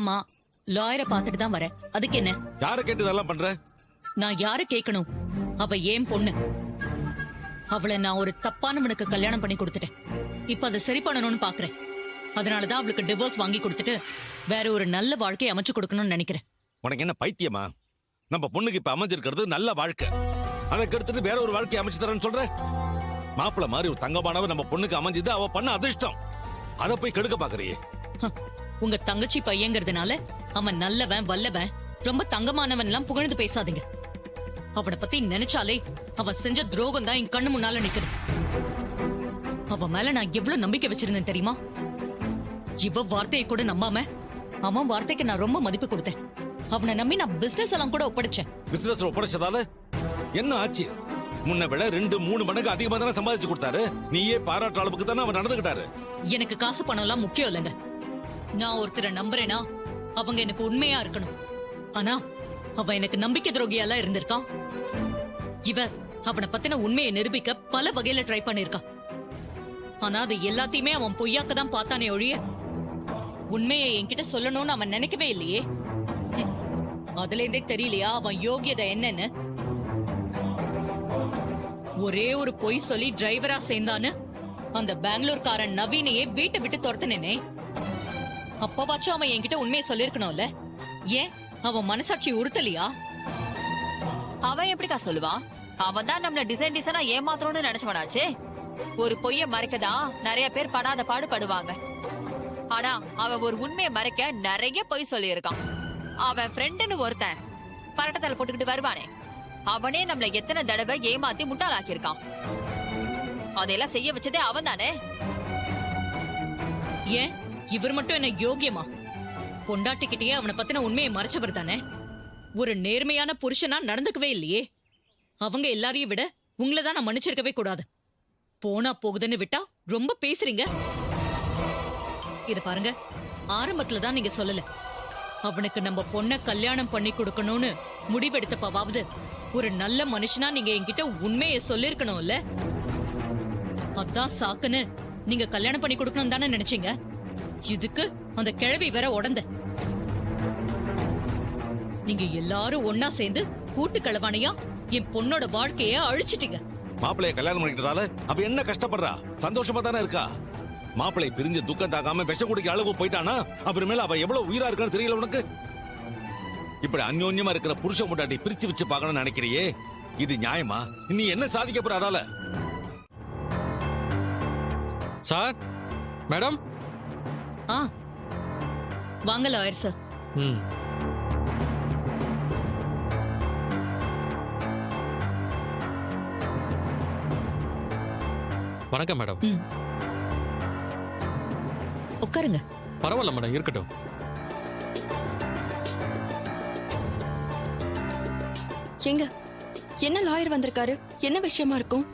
ஆமா, லாயரை பாத்துட்டு தான் வரேன். அதுக்கு என்ன? யார கேட்டு இதெல்லாம் பண்ற? நான் யார கேட்கணும்? அவ ஏன் பொண்ணு. அவளை நான் ஒரு தப்பானவனுக்கு கல்யாணம் பண்ணி கொடுத்துட்டேன். இப்ப அதை சரி பண்ணணும்னு பாக்குறேன். அதனாலதான் அவளுக்கு டிவோர்ஸ் வாங்கி கொடுத்துட்டு வேற ஒரு நல்ல வாழ்க்கையை அமைச்சு கொடுக்கணும்னு நினைக்கிறேன். உனக்கு என்ன பைத்தியமா? நம்ம பொண்ணுக்கு இப்ப அமைஞ்சிருக்கிறது நல்ல வாழ்க்கை. அதை கெடுத்துட்டு வேற ஒரு வாழ்க்கையை அமைச்சு தரேன்னு சொல்ற? மாப்பிள்ள மாதிரி ஒரு தங்கமானவ நம்ம பொண்ணுக்கு அமைஞ்சது அவ பண்ண அதிர்ஷ்டம். அதை போய் கெடுக்க பாக்குறியே. உங்க தங்கச்சி பையங்கிறதுனால அவன் நல்லவன் வல்லவன் ரொம்ப தங்கமானவன் எல்லாம் புகழ்ந்து பேசாதீங்க. அவனை பத்தி நினைச்சாலே அவ செஞ்ச துரோகம் தான் என் கண்ணு முன்னால நிக்குது. அவ மேல நான் எவ்வளவு நம்பிக்கை வச்சிருந்தேன் தெரியுமா? இவ வார்த்தையை கூட நம்பாம அவன் வார்த்தைக்கு நான் ரொம்ப மதிப்பு கொடுத்தேன். அவனை நம்பி நான் பிசினஸ் எல்லாம் கூட ஒப்படைச்சேன். பிசினஸ் ஒப்படைச்சதால என்ன ஆச்சு? முன்ன விட 2-3 மடங்கு அதிகமா தானே சம்பாதிச்சு கொடுத்தாரு. நீயே பாராட்டுற அளவுக்கு தானே அவர் நடந்துகிட்டாரு. எனக்கு காசு பணம் எல்லாம் முக்கியம் இல்லைங்க. நான் ஒருத்தரை நம்புறேனா அவங்க எனக்கு உண்மையா இருக்கணும். ஆனா அவ எனக்கு நம்பிக்கை துரோகியாலாம் இருந்திருக்கான். இவ அவனை பத்தின உண்மையை நிரூபிக்க பல வகையில ட்ரை பண்ணிருக்கான். ஆனா அது எல்லாத்தையுமே அவன் பொய்யாக்க தான் பார்த்தானே ஒழிய உண்மையை என்கிட்ட சொல்லணும்னு அவன் நினைக்கவே இல்லையே. அதுல இருந்தே தெரியலையா அவன் யோகியதை என்னன்னு? ஒரே ஒரு பொய் சொல்லி டிரைவரா சேர்ந்தான்னு அந்த பெங்களூர்காரன் நவீனையே வீட்டை விட்டு துரத்துனேனே. அப்பவாச்சும் அவன் என்கிட்ட உண்மையை சொல்லிருக்கணும்ல. ஏன் அவன் மனசாட்சி உறுத்தலையா? அவன் எப்படிக்கா சொல்லுவான்? அவன் தான் நம்மள டிசைனா ஏமாத்தணும்னு நினைச்சவனாச்சே. ஒரு பொய்ய மறைக்கதான் நிறைய பேர் படாத பாடு படுவாங்க. ஆனா அவன் ஒரு உண்மையை மறைக்க நிறைய பொய் சொல்லி இருக்கான். அவன் ஃப்ரெண்டுன்னு ஒருத்தன் பரட்டத்தலை போட்டுக்கிட்டு வருவானே, அவனே நம்மள எத்தனை தடவை ஏமாத்தி முட்டாளாக்கி இருக்கான். அதையெல்லாம் செய்ய வச்சதே அவன் தானே. ஏன் இவர் மட்டும் என்ன யோகியமா? பொண்டாட்டிக்கிட்டே அவனை பத்தின உண்மையை மறைச்சவர் தானே. ஒரு நேர்மையான புருஷனா நடந்துக்கவே இல்லையே. அவங்க எல்லாரையும் விட உங்களை தான் நான் மன்னிச்சிருக்கவே கூடாது. போனா போகுதுன்னு விட்டா ரொம்ப பேசுறீங்க. இத பாருங்க, ஆரம்பத்துல தான் நீங்க சொல்லல அவனுக்கு நம்ம பொண்ண கல்யாணம் பண்ணி கொடுக்கணும்னு முடிவெடுத்தப்பாவது ஒரு நல்ல மனுஷனா நீங்க என்கிட்ட உண்மையை சொல்லிருக்கணும்ல. அதான் சாக்குன்னு நீங்க கல்யாணம் பண்ணி கொடுக்கணும் தானே நினைச்சீங்க. இதுக்கு அந்த கிழவி வேற உடந்த. நீங்க எல்லாரும் ஒன்னா சேர்ந்து கூட்டு கலவானையா என் பொண்ணோட வாழ்க்கைய அழிச்சிட்டீங்க. மாப்பிள்ளைய கல்யாணம் பண்ணிக்கிட்டதால அவ என்ன கஷ்டப்படுறா? சந்தோஷமா தானே இருக்கா? மாப்பிள்ளை பிரிஞ்சு துக்கம் தாக்காம விஷ குடிக்க அளவு போயிட்டானா அப்புறமேல அவ எவ்வளவு உயிரா இருக்கான்னு தெரியல உனக்கு? இப்படி அந்யோன்யமா இருக்கிற புருஷ முட்டாட்டி பிரிச்சு வச்சு பார்க்கணும்னு நினைக்கிறியே, இது நியாயமா? நீ என்ன சாதிக்க போற அதால? Sir, madam. வாங்க லாயர் சார். வணக்கம் மேடம். உட்காருங்க. பரவாயில்ல மேடம், இருக்கட்டும். எங்க என்ன லாயர் வந்திருக்காரு? என்ன விஷயமா இருக்கும்?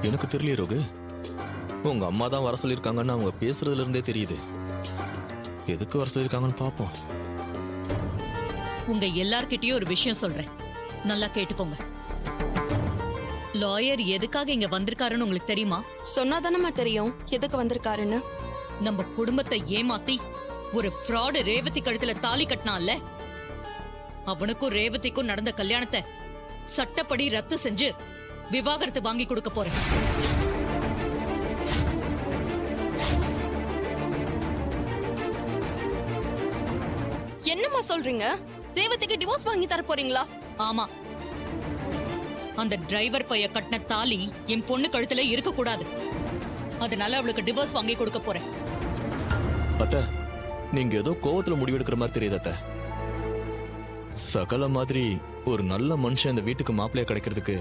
எனக்கு தெரியல ரோகு. உங்க அம்மா தான் வர சொல்லிருக்காங்கன்னு அவங்க பேசுறதுல இருந்தே தெரியுது. எதுக்கு வர சொல்லிருக்காங்கன்னு பாப்போம். உங்க எல்லார்கிட்டயும் ஒரு விஷயம் சொல்றேன், நல்லா கேட்டுக்கோங்க. லாயர் எதுக்காக இங்க வந்திருக்காருன்னு உங்களுக்கு தெரியுமா? சொன்னாதானமா தெரியும் எதுக்கு வந்திருக்காருன்னு. நம்ம குடும்பத்தை ஏமாத்தி ஒரு ஃப்ராடு ரேவதி கழுத்துல தாலி கட்டினான்ல, அவனுக்கும் ரேவதிக்கும் நடந்த கல்யாணத்தை சட்டப்படி ரத்து செஞ்சு விவாகரத்து வாங்கி கொடுக்க போறேன். என்னம்மா சொல்றீங்க? ரேவதிக்கு டிவோர்ஸ் வாங்கி தர போறீங்களா? ஆமா, அந்த டிரைவர் பைய கட்டின தாலி என் பொண்ணு கழுத்துல இருக்க கூடாது. அதனால அவளுக்கு டிவோர்ஸ் வாங்கி கொடுக்க போறேன். அத்த, நீங்க ஏதோ கோவத்துல முடிவெடுக்கிற மாதிரி தெரியுது அத்த. சகல மாதிரி ஒரு நல்ல மனுஷன் இந்த வீட்டுக்கு மாப்பிள்ளைய கிடைக்கிறதுக்கு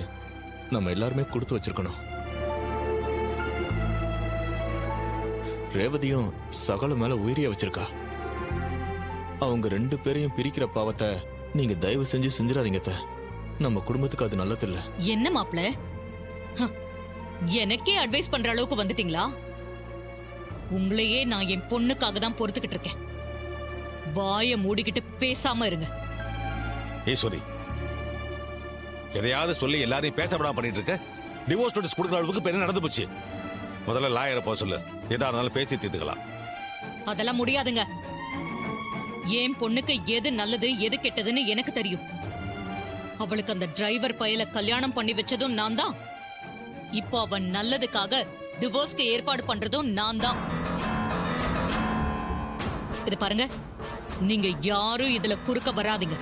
நம்ம எல்லாருமே கொடுத்து வச்சிருக்கணும். ரேவதியும் சகல மேல உயிரிய வச்சிருக்கா. அவங்க 2 பேரையும் பிரிக்கிற பாவத்தை நீங்க தயவு செஞ்சு செஞ்சிடாதீங்க அத்த. நம்ம குடும்பத்துக்கு அது நல்லது இல்ல. என்ன மாப்ள, எனக்கே அட்வைஸ் பண்ற அளவுக்கு வந்துட்டீங்களா? உங்களையே நான் என் பொண்ணுக்காக தான் பொறுத்துக்கிட்டு இருக்கேன். வாய மூடிக்கிட்டு பேசாம இருங்க. ஈஸ்வரி, எதையாவது சொல்லி எல்லாரையும் பேச விடாம பண்ணிட்டு இருக்க. டிவோர்ஸ் நோட்டீஸ் கொடுக்குற அளவுக்கு இப்ப என்ன நடந்து போச்சு? முதல்ல லாயரை போக சொல்லு. எதா இருந்தாலும் பேசி தீர்த்துக்கலாம். அதெல்லாம் முடியாதுங்க. என் பொண்ணுக்கு எது நல்லது எது கெட்டதுன்னு எனக்கு தெரியும். அவளுக்கு அந்த டிரைவர் பயல கல்யாணம் பண்ணி வச்சதும் நான் தான். இப்போ அவன் நல்லதுக்காக டிவோர்ஸ்க்கு ஏற்பாடு பண்றதும் நான் தான். இது பாருங்க, நீங்க யாரும் இதுல குறுக்க வராதீங்க.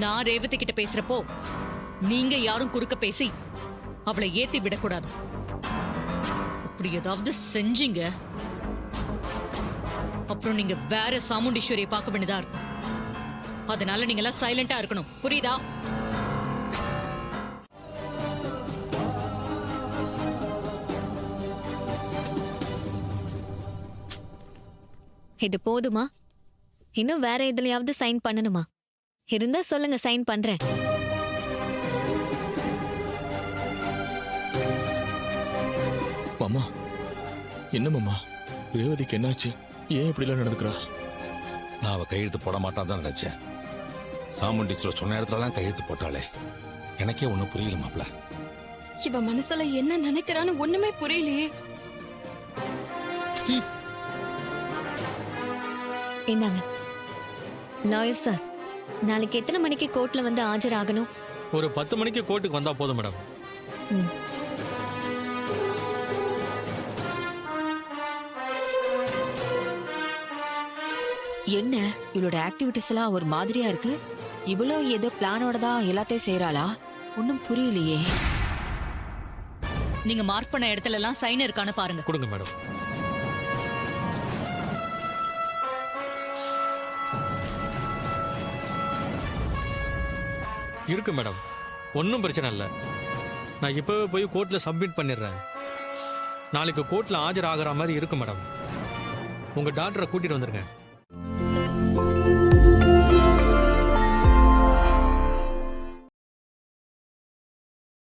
நான் ரேவதி கிட்ட பேசுறப்போ நீங்க யாரும் குறுக்க பேசி அவளை ஏத்தி விடக்கூடாது. அப்படி ஏதாவது செஞ்சீங்க அப்புறம் நீங்க வேற சாமுண்டீஸ்வரியை பார்க்க வேண்டியதா இருக்கும். அதனால நீங்க எல்லாம் சைலண்டா இருக்கணும், புரியுதா? இது போதுமா? இன்னும் வேற எதுலயாவது சைன் பண்ணணுமா? இருந்தா சொல்லுங்க, சைன் பண்றேன். மாமா, என்ன மாமா, ரேவதிக்கு என்னாச்சு? ஏன் இப்படிலாம் நடந்துக்கிறா? நான் அவ கையெழுத்து போட மாட்டான் தான் நினைச்சேன். சாமுண்டீஸ்வரர் சொன்ன இடத்துலலாம் கையெழுத்து போட்டாளே, எனக்கே ஒண்ணும் புரியல மாப்ள. இவ மனசுல என்ன நினைக்கிறான்னு ஒண்ணுமே புரியலையே. இந்தாங்க லாயர் சார், நாளைக்கு எத்தனை மணிக்கு கோர்ட்ல வந்து ஆஜராகணும்? ஒரு 10 மணிக்கு கோர்ட்டுக்கு வந்தா போதும் மேடம். ம். என்ன இவளோட ஆக்டிவிட்டிஸ் எல்லாம் ஒரு மாதிரியா இருக்கு? இவ்வளோ ஏதோ பிளானோட தான் எல்லாத்தையும் செய்யறாளா? ஒன்னும் புரியலையே. நீங்க மார்க் பண்ண இடத்துல எல்லாம் சைன் இருக்கான்னு பாருங்க. கொடுங்க மேடம். இருக்கு மேடம், ஒன்றும் பிரச்சனை இல்லை. நான் இப்பவே போய் கோர்ட்ல சப்மிட் பண்ணிடுறேன். நாளைக்கு கோர்ட்ல ஆஜர் ஆகிற மாதிரி இருக்கு மேடம். உங்க டாக்டரை கூட்டிட்டு வந்துருங்க.